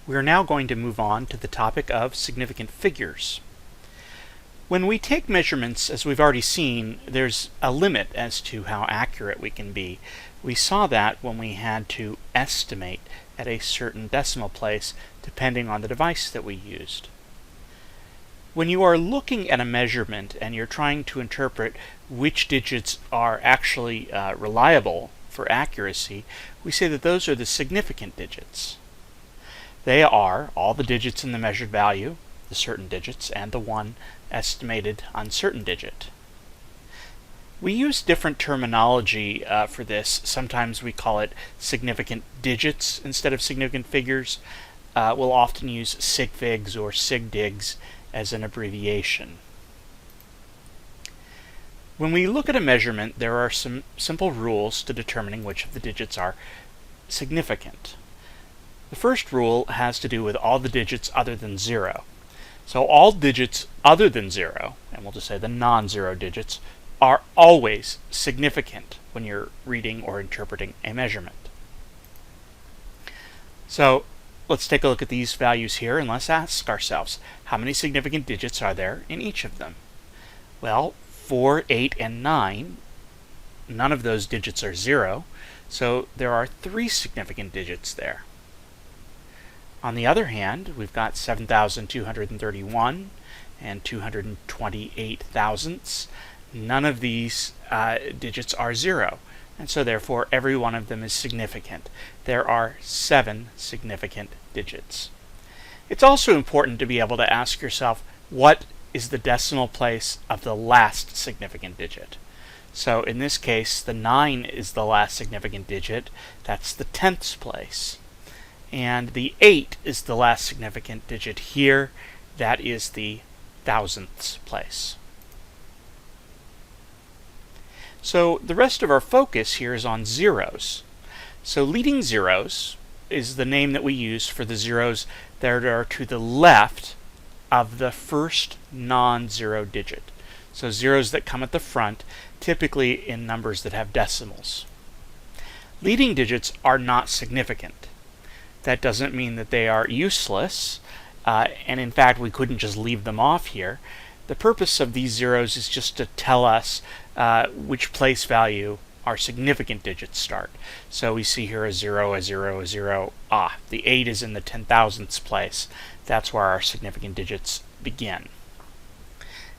We are now going to move on to the topic of significant figures. When we take measurements, as we've already seen, there's a limit as to how accurate we can be. We saw that when we had to estimate at a certain decimal place depending on the device that we used. When you are looking at a measurement and you're trying to interpret which digits are actually reliable for accuracy, we say that those are the significant digits. They are all the digits in the measured value, the certain digits, and the one estimated uncertain digit. We use different terminology for this. Sometimes we call it significant digits instead of significant figures. We'll often use sigfigs or sigdigs as an abbreviation. When we look at a measurement, there are some simple rules to determining which of the digits are significant. The first rule has to do with all the digits other than 0. So all digits other than 0, and we'll just say the non-zero digits, are always significant when you're reading or interpreting a measurement. So let's take a look at these values here and let's ask ourselves, how many significant digits are there in each of them? Well, 4, 8, and 9, none of those digits are 0, so there are 3 significant digits there. On the other hand, we've got 7,231 and 228 thousandths. None of these digits are 0, and so therefore every one of them is significant. There are 7 significant digits. It's also important to be able to ask yourself, what is the decimal place of the last significant digit? So in this case, the 9 is the last significant digit. That's the tenths place. And the 8 is the last significant digit here. That is the thousandths place. So the rest of our focus here is on zeros. So leading zeros is the name that we use for the zeros that are to the left of the first non-zero digit. So zeros that come at the front, typically in numbers that have decimals. Leading digits are not significant. That doesn't mean that they are useless, and in fact we couldn't just leave them off here. The purpose of these zeros is just to tell us which place value our significant digits start. So we see here a 0, a 0, a 0. The 8 is in the 10,000ths place. That's where our significant digits begin.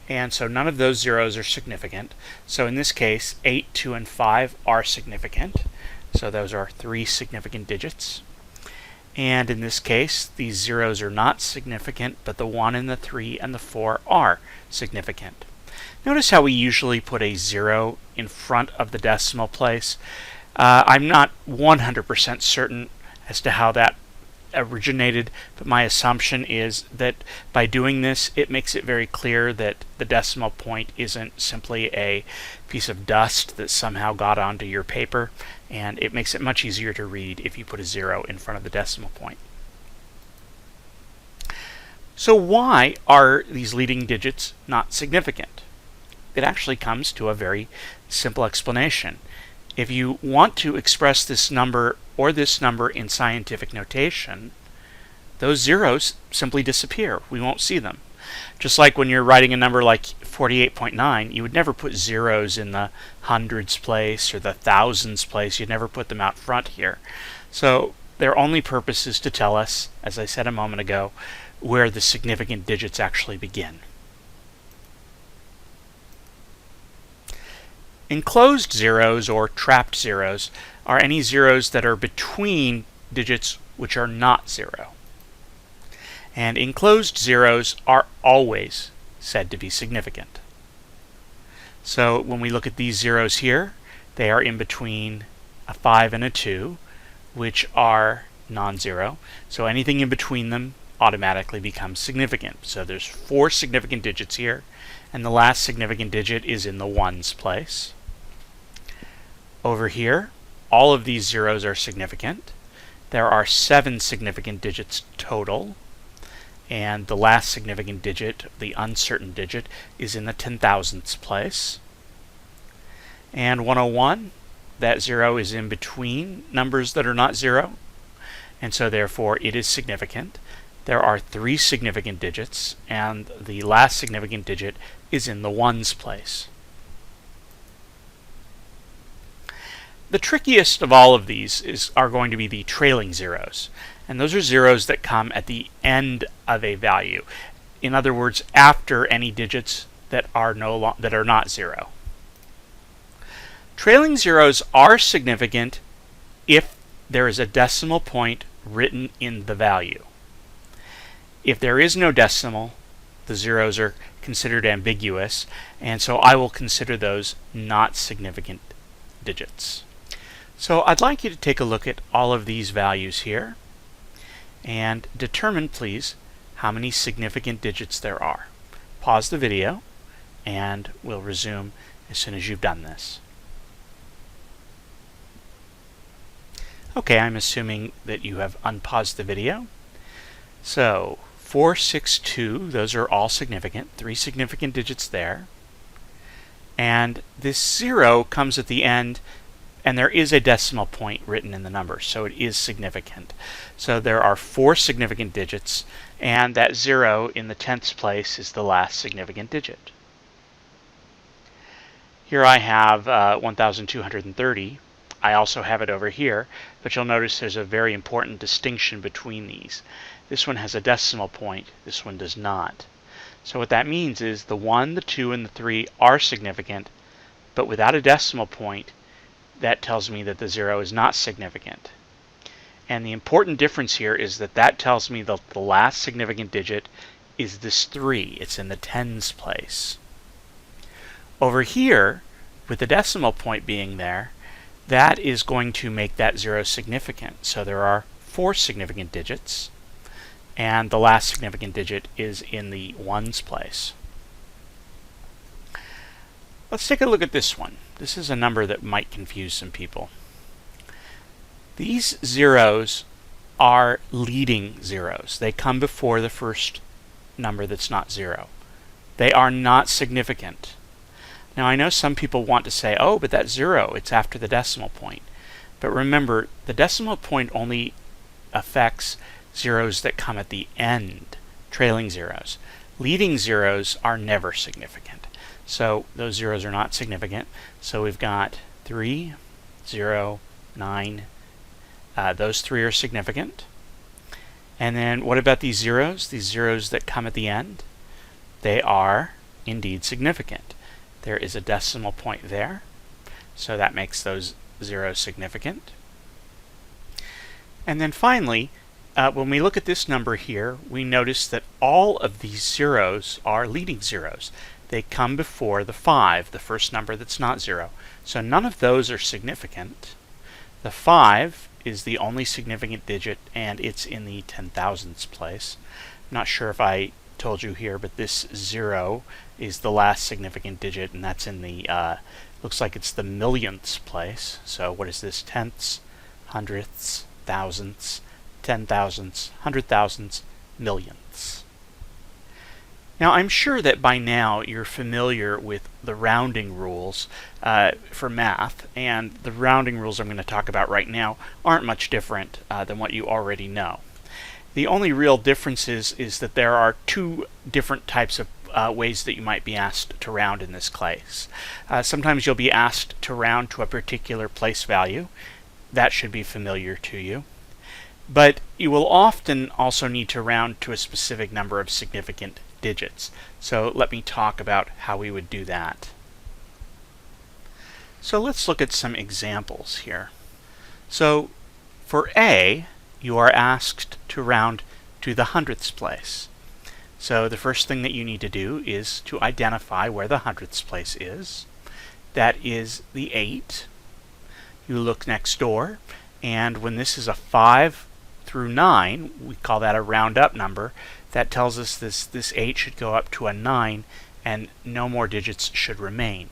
And so none of those zeros are significant. So in this case, 8, 2, and 5 are significant. So those are 3 significant digits. And in this case, these zeros are not significant, but the 1 and the 3 and the 4 are significant. Notice how we usually put a 0 in front of the decimal place. I'm not 100% certain as to how that originated, but my assumption is that by doing this, it makes it very clear that the decimal point isn't simply a piece of dust that somehow got onto your paper, and it makes it much easier to read if you put a 0 in front of the decimal point. So why are these leading digits not significant? It actually comes to a very simple explanation. If you want to express this number or this number in scientific notation, those zeros simply disappear. We won't see them. Just like when you're writing a number like 48.9, you would never put zeros in the hundreds place or the thousands place. You'd never put them out front here. So their only purpose is to tell us, as I said a moment ago, where the significant digits actually begin. Enclosed zeros, or trapped zeros, are any zeros that are between digits which are not 0. And enclosed zeros are always said to be significant. So when we look at these zeros here, they are in between a 5 and a 2, which are non-zero. So anything in between them automatically becomes significant. So there's 4 significant digits here, and the last significant digit is in the ones place. Over here, all of these zeros are significant. There are 7 significant digits total, and the last significant digit, the uncertain digit, is in the 10,000ths place. And 101, that 0 is in between numbers that are not 0. and so therefore it is significant. There are 3 significant digits, and the last significant digit is in the ones place. The trickiest of all of these are going to be the trailing zeros, and those are zeros that come at the end of a value. In other words, after any digits that are not 0. Trailing zeros are significant if there is a decimal point written in the value. If there is no decimal, the zeros are considered ambiguous, and so I will consider those not significant digits. So I'd like you to take a look at all of these values here and determine, please, how many significant digits there are. Pause the video and we'll resume as soon as you've done this. Okay, I'm assuming that you have unpaused the video. So 4, 6, 2, those are all significant, 3 significant digits there. And this 0 comes at the end, and there is a decimal point written in the number, so it is significant. So there are 4 significant digits, and that 0 in the tenths place is the last significant digit. Here I have 1,230. I also have it over here, but you'll notice there's a very important distinction between these. This one has a decimal point, this one does not. So what that means is the 1, the 2, and the 3 are significant, but without a decimal point, that tells me that the 0 is not significant. And the important difference here is that that tells me that the last significant digit is this 3. It's in the tens place. Over here, with the decimal point being there, that is going to make that 0 significant. So there are 4 significant digits, and the last significant digit is in the ones place. Let's take a look at this one. This is a number that might confuse some people. These zeros are leading zeros. They come before the first number that's not 0. They are not significant. Now I know some people want to say, oh, but that's 0, it's after the decimal point. But remember, the decimal point only affects zeros that come at the end, trailing zeros. Leading zeros are never significant. So those zeros are not significant. So we've got 3, 0, 9. Those 3 are significant. And then what about these zeros? These zeros that come at the end? They are indeed significant. There is a decimal point there, so that makes those zeros significant. And then finally, when we look at this number here, we notice that all of these zeros are leading zeros. They come before the 5, the first number that's not 0. So none of those are significant. The 5 is the only significant digit, and it's in the 10,000ths place. I'm not sure if I told you here, but this 0 is the last significant digit, and that's in the, looks like it's the millionths place. So what is this? Tenths, hundredths, thousandths, 10,000ths, 100,000ths, millionths. Now I'm sure that by now you're familiar with the rounding rules for math, and the rounding rules I'm going to talk about right now aren't much different than what you already know. The only real difference is that there are 2 different types of ways that you might be asked to round in this case. Sometimes you'll be asked to round to a particular place value. That should be familiar to you. But you will often also need to round to a specific number of significant digits. So let me talk about how we would do that. So let's look at some examples here. So for A, you are asked to round to the hundredths place. So the first thing that you need to do is to identify where the hundredths place is. That is the 8. You look next door, and when this is a 5 through 9, we call that a round up number. That tells us this 8 should go up to a 9, and no more digits should remain.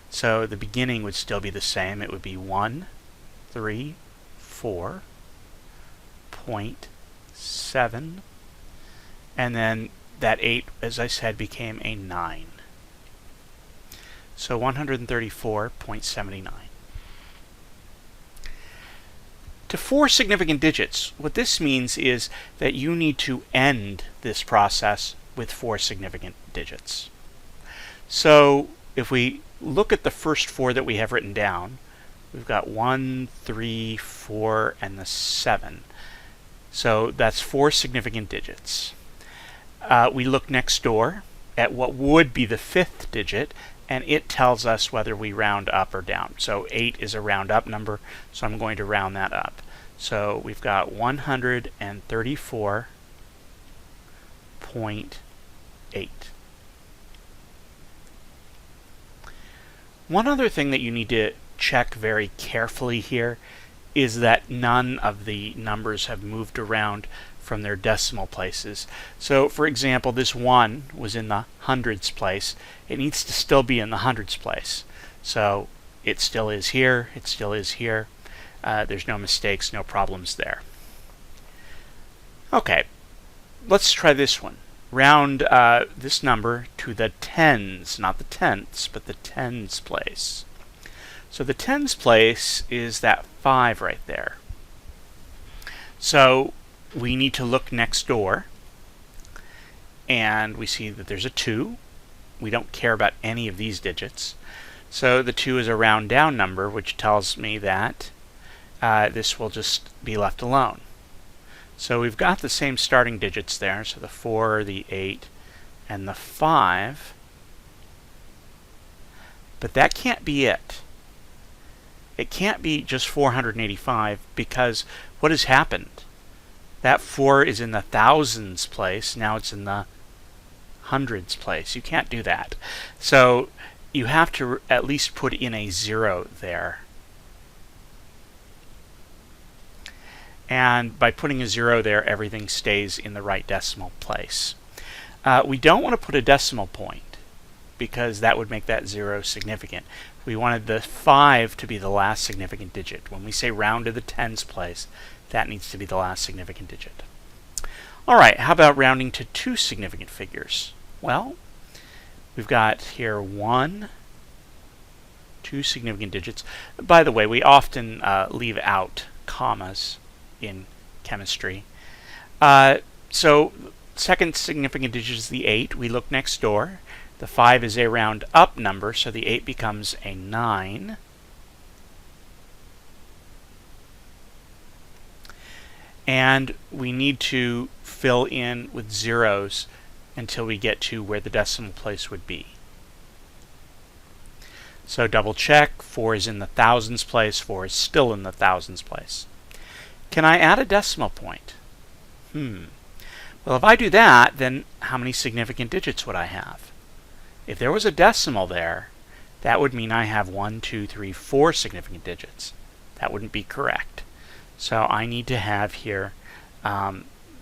So the beginning would still be the same. It would be 1, 3, 4, 0.7, and then that 8, as I said, became a 9. So 134.79. to 4 significant digits. What this means is that you need to end this process with 4 significant digits. So if we look at the first 4 that we have written down, we've got 1, 3, 4, and the 7. So that's 4 significant digits. We look next door at what would be the 5th digit, and it tells us whether we round up or down. So 8 is a round up number, so I'm going to round that up. So we've got 134.8. One other thing that you need to check very carefully here is that none of the numbers have moved around from their decimal places. So for example, this 1 was in the hundreds place. It needs to still be in the hundreds place. So it still is here, it still is here. There's no mistakes, no problems there. Okay, let's try this one. Round this number to the tens, not the tenths, but the tens place. So the tens place is that 5 right there. So we need to look next door, and we see that there's a 2. We don't care about any of these digits. So the 2 is a round down number, which tells me that this will just be left alone. So we've got the same starting digits there, so the 4, the 8, and the 5. But that can't be it. It can't be just 485, because what has happened? That 4 is in the thousands place, now it's in the hundreds place. You can't do that. So you have to at least put in a 0 there. And by putting a 0 there, everything stays in the right decimal place. We don't want to put a decimal point, because that would make that 0 significant. We wanted the 5 to be the last significant digit. When we say round to the tens place, that needs to be the last significant digit. All right, how about rounding to 2 significant figures? Well, we've got here 1, 2 significant digits. By the way, we often leave out commas in chemistry. So second significant digit is the 8. We look next door. The 5 is a round up number, so the 8 becomes a 9. And we need to fill in with zeros until we get to where the decimal place would be. So double check, 4 is in the thousands place, 4 is still in the thousands place. Can I add a decimal point? Well, if I do that, then how many significant digits would I have? If there was a decimal there, that would mean I have 1, 2, 3, 4 significant digits. That wouldn't be correct. So I need to have here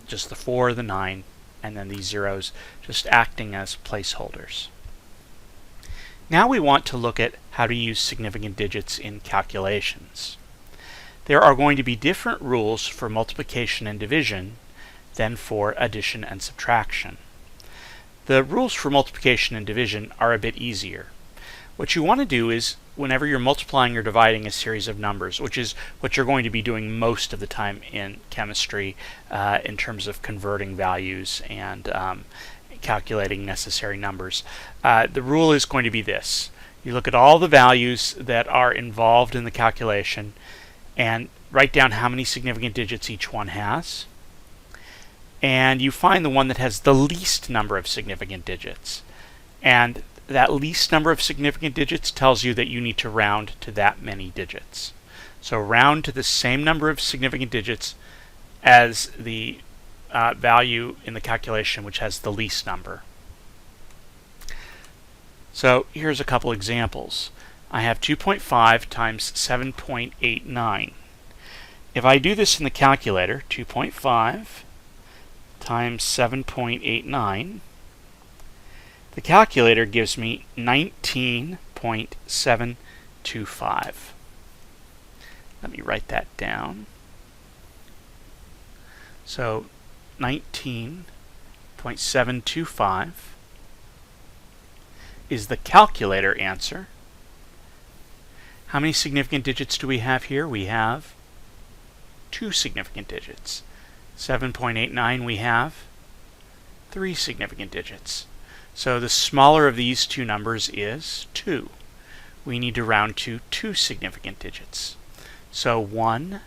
just the 4, the 9, and then these zeros just acting as placeholders. Now we want to look at how to use significant digits in calculations. There are going to be different rules for multiplication and division than for addition and subtraction. The rules for multiplication and division are a bit easier. What you want to do is, whenever you're multiplying or dividing a series of numbers, which is what you're going to be doing most of the time in chemistry in terms of converting values and calculating necessary numbers, the rule is going to be this. You look at all the values that are involved in the calculation and write down how many significant digits each one has, and you find the one that has the least number of significant digits. And that least number of significant digits tells you that you need to round to that many digits. So round to the same number of significant digits as the value in the calculation which has the least number. So here's a couple examples. I have 2.5 times 7.89. If I do this in the calculator, 2.5 times 7.89, the calculator gives me 19.725. Let me write that down. So 19.725 is the calculator answer. How many significant digits do we have here? We have 2 significant digits. 7.89 we have 3 significant digits. So the smaller of these two numbers is 2. We need to round to 2 significant digits. So 1,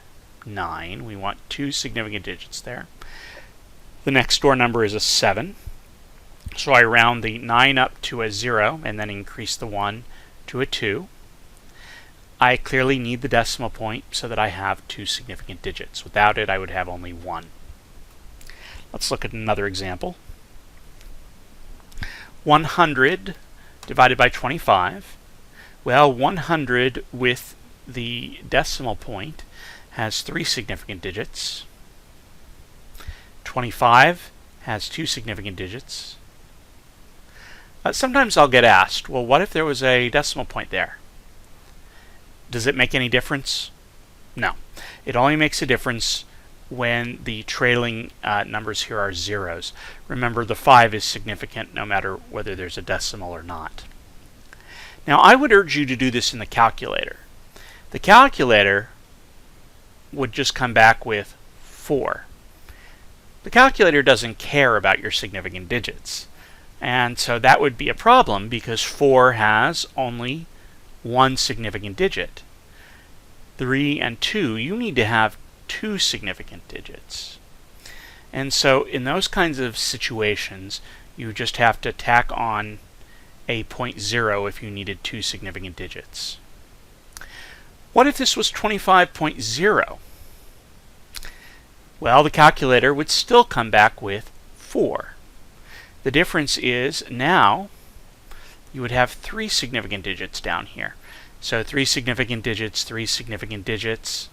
9, we want 2 significant digits there. The next door number is a 7. So I round the 9 up to a 0 and then increase the 1 to a 2. I clearly need the decimal point so that I have 2 significant digits. Without it, I would have only 1. Let's look at another example. 100 divided by 25. Well, 100 with the decimal point has 3 significant digits. 25 has 2 significant digits. Sometimes I'll get asked, well, what if there was a decimal point there? Does it make any difference? No. It only makes a difference when the trailing numbers here are zeros. Remember, the 5 is significant no matter whether there's a decimal or not. Now, I would urge you to do this in the calculator. The calculator would just come back with 4. The calculator doesn't care about your significant digits. And so that would be a problem because 4 has only 1 significant digit. 3 and 2, you need to have 2 significant digits. And so in those kinds of situations, you just have to tack on a 0.0 if you needed 2 significant digits. What if this was 25.0? Well, the calculator would still come back with 4. The difference is now you would have 3 significant digits down here. So 3 significant digits, 3 significant digits.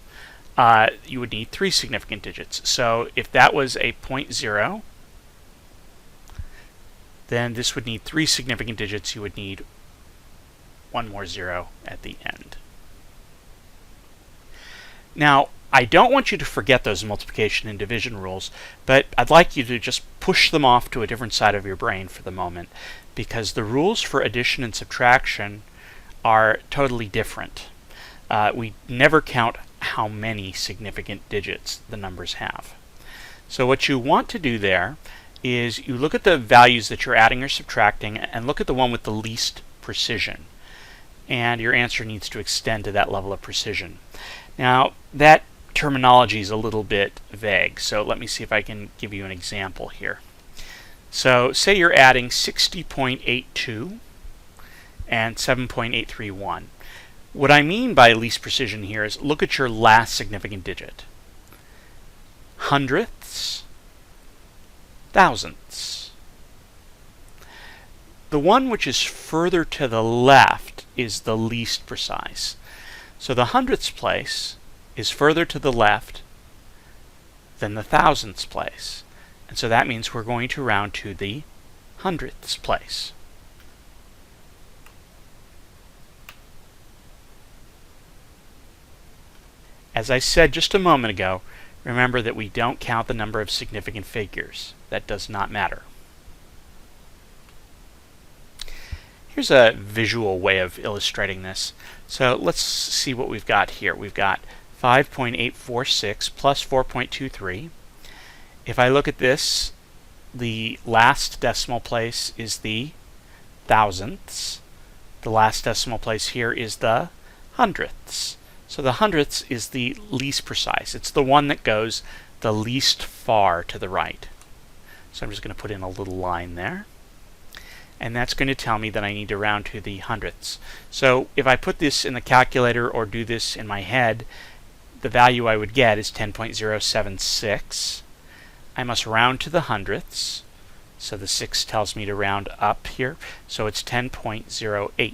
You would need 3 significant digits. So if that was a 0.0, then this would need 3 significant digits. You would need 1 more 0 at the end. Now, I don't want you to forget those multiplication and division rules, but I'd like you to just push them off to a different side of your brain for the moment, because the rules for addition and subtraction are totally different. We never count how many significant digits the numbers have. So what you want to do there is you look at the values that you're adding or subtracting and look at the one with the least precision. And your answer needs to extend to that level of precision. Now, that terminology is a little bit vague, so let me see if I can give you an example here. So say you're adding 60.82 and 7.831. What I mean by least precision here is look at your last significant digit. Hundredths, thousandths. The one which is further to the left is the least precise. So the hundredths place is further to the left than the thousandths place. And so that means we're going to round to the hundredths place. As I said just a moment ago, remember that we don't count the number of significant figures. That does not matter. Here's a visual way of illustrating this. So let's see what we've got here. We've got 5.846 plus 4.23. If I look at this, the last decimal place is the thousandths. The last decimal place here is the hundredths. So the hundredths is the least precise. It's the one that goes the least far to the right. So I'm just going to put in a little line there. And that's going to tell me that I need to round to the hundredths. So if I put this in the calculator or do this in my head, the value I would get is 10.076. I must round to the hundredths. So the 6 tells me to round up here. So it's 10.08.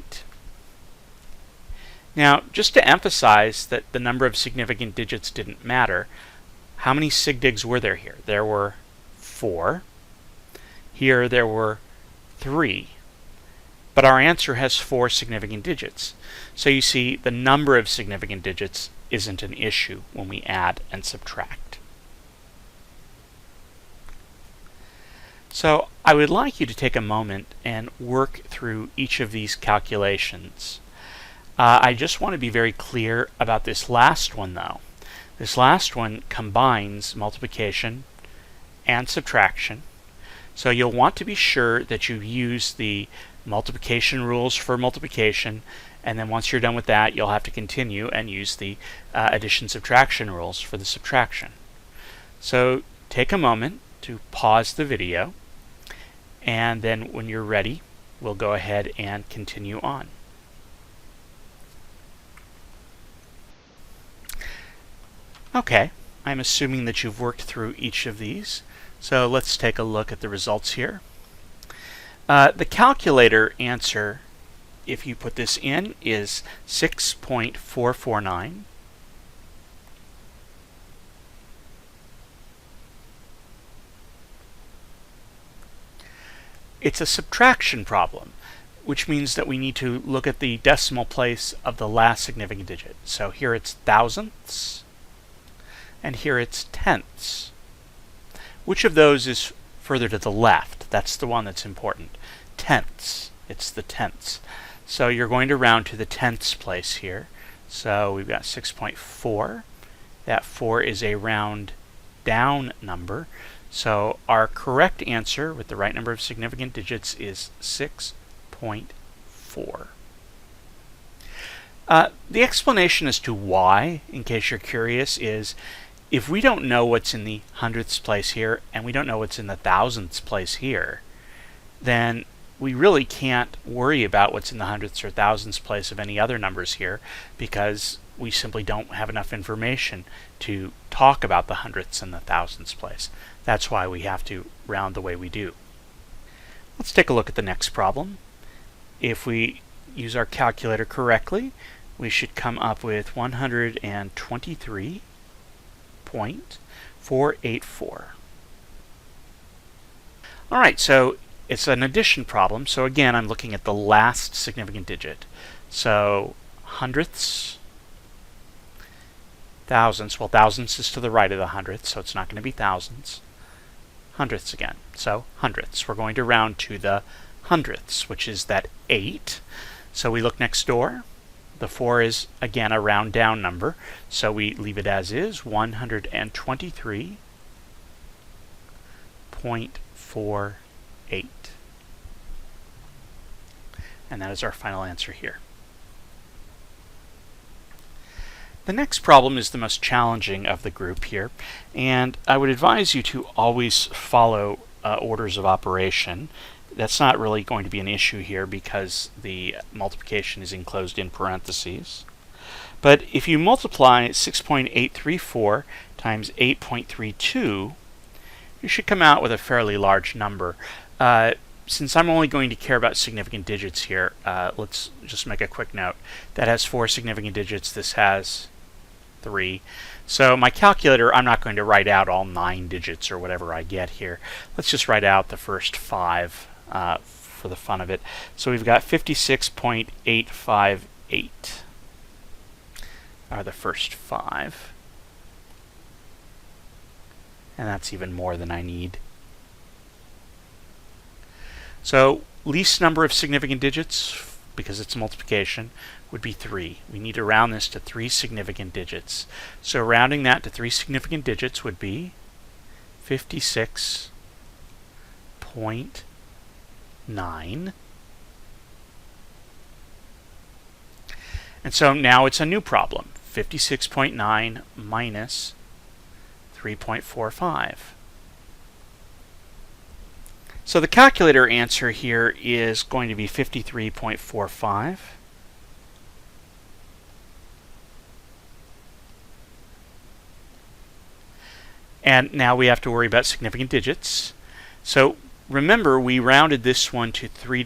Now, just to emphasize that the number of significant digits didn't matter, how many sig digs were there here? There were 4. Here there were 3. But our answer has 4 significant digits. So you see, the number of significant digits isn't an issue when we add and subtract. So I would like you to take a moment and work through each of these calculations. I just want to be very clear about this last one, though. This last one combines multiplication and subtraction. So you'll want to be sure that you use the multiplication rules for multiplication, and then once you're done with that, you'll have to continue and use the addition-subtraction rules for the subtraction. So take a moment to pause the video, and then when you're ready, we'll go ahead and continue on. Okay, I'm assuming that you've worked through each of these, so let's take a look at the results here. The calculator answer, if you put this in, is 6.449. It's a subtraction problem, which means that we need to look at the decimal place of the last significant digit. So here it's thousandths, and here it's tenths. Which of those is further to the left? That's the one that's important. Tenths. It's the tenths. So you're going to round to the tenths place here. So we've got 6.4. That 4 is a round down number. So our correct answer with the right number of significant digits is 6.4. The explanation as to why, in case you're curious, is if we don't know what's in the hundredths place here, and we don't know what's in the thousandths place here, then we really can't worry about what's in the hundredths or thousandths place of any other numbers here, because we simply don't have enough information to talk about the hundredths and the thousandths place. That's why we have to round the way we do. Let's take a look at the next problem. If we use our calculator correctly, we should come up with 123.484. All right, so it's an addition problem. So again, I'm looking at the last significant digit. So hundredths, thousandths. Well, thousandths is to the right of the hundredths, so it's not going to be thousands. Hundredths again. So hundredths. We're going to round to the hundredths, which is that 8. So we look next door. The 4 is, again, a round down number, so we leave it as is, 123.48. And that is our final answer here. The next problem is the most challenging of the group here, and I would advise you to always follow orders of operation. That's not really going to be an issue here because the multiplication is enclosed in parentheses. But if you multiply 6.834 times 8.32, you should come out with a fairly large number. Since I'm only going to care about significant digits here, let's just make a quick note. That has 4 significant digits. This has 3. So my calculator, I'm not going to write out all 9 digits or whatever I get here. Let's just write out the first 5 for the fun of it. So we've got 56.858 are the first 5. And that's even more than I need. So least number of significant digits, because it's multiplication, would be 3. We need to round this to 3 significant digits. So rounding that to 3 significant digits would be 56.9. And so now it's a new problem. 56.9 minus 3.45. So the calculator answer here is going to be 53.45. And now we have to worry about significant digits. So remember, we rounded this one to 3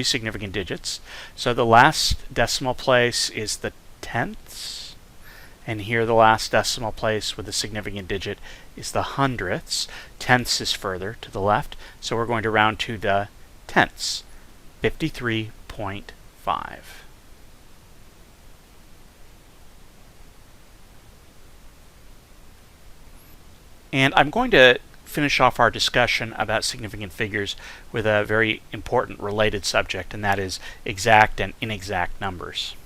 significant digits. So the last decimal place is the tenths, and here the last decimal place with a significant digit is the hundredths. Tenths is further to the left, so we're going to round to the tenths, 53.5. And I'm going to finish off our discussion about significant figures with a very important related subject, and that is exact and inexact numbers.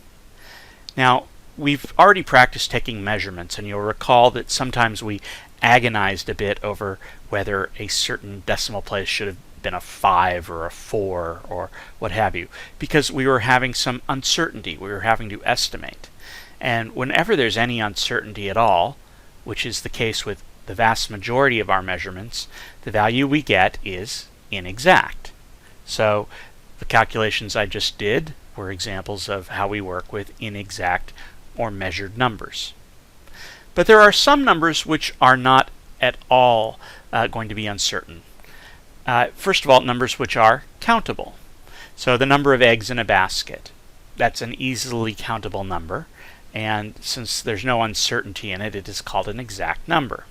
Now, we've already practiced taking measurements, and you'll recall that sometimes we agonized a bit over whether a certain decimal place should have been a 5 or a 4 or what have you, because we were having some uncertainty. We were having to estimate. And whenever there's any uncertainty at all, which is the case with the vast majority of our measurements, the value we get is inexact. So the calculations I just did were examples of how we work with inexact or measured numbers. But there are some numbers which are not at all going to be uncertain. First of all, numbers which are countable. So the number of eggs in a basket, that's an easily countable number, and since there's no uncertainty in it, it is called an exact number.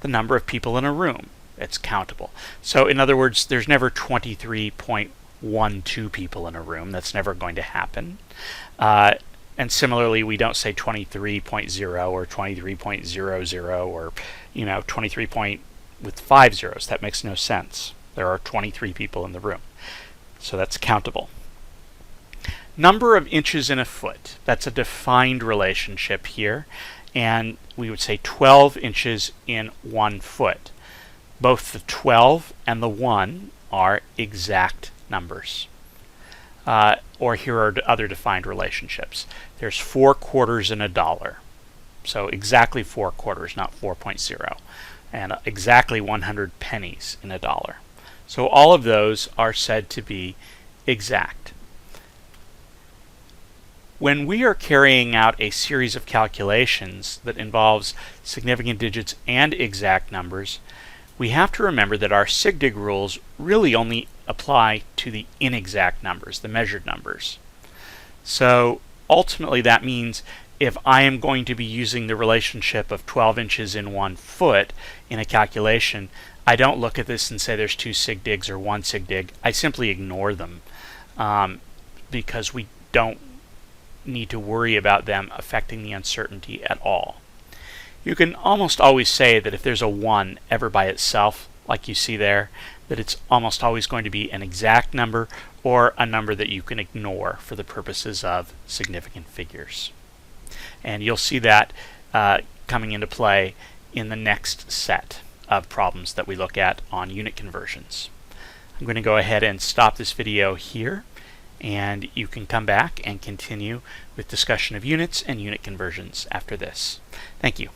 The number of people in a room, it's countable. So in other words, there's never 23.12 people in a room. That's never going to happen. And similarly, we don't say 23.0 or 23.00 or 23 with 5 zeros. That makes no sense. There are 23 people in the room. So that's countable. Number of inches in a foot. That's a defined relationship here. And we would say 12 inches in 1 foot. Both the 12 and the 1 are exact numbers. Or here are other defined relationships. There's 4 quarters in a dollar. So exactly 4 quarters, not 4.0. And exactly 100 pennies in a dollar. So all of those are said to be exact. When we are carrying out a series of calculations that involves significant digits and exact numbers, we have to remember that our SIGDIG rules really only apply to the inexact numbers, the measured numbers. So ultimately that means if I am going to be using the relationship of 12 inches in 1 foot in a calculation, I don't look at this and say there's 2 SIGDIGs or 1 SIGDIG. I simply ignore them because we don't need to worry about them affecting the uncertainty at all. You can almost always say that if there's a 1 ever by itself, like you see there, that it's almost always going to be an exact number or a number that you can ignore for the purposes of significant figures. And you'll see that coming into play in the next set of problems that we look at on unit conversions. I'm going to go ahead and stop this video here, and you can come back and continue with discussion of units and unit conversions after this. Thank you.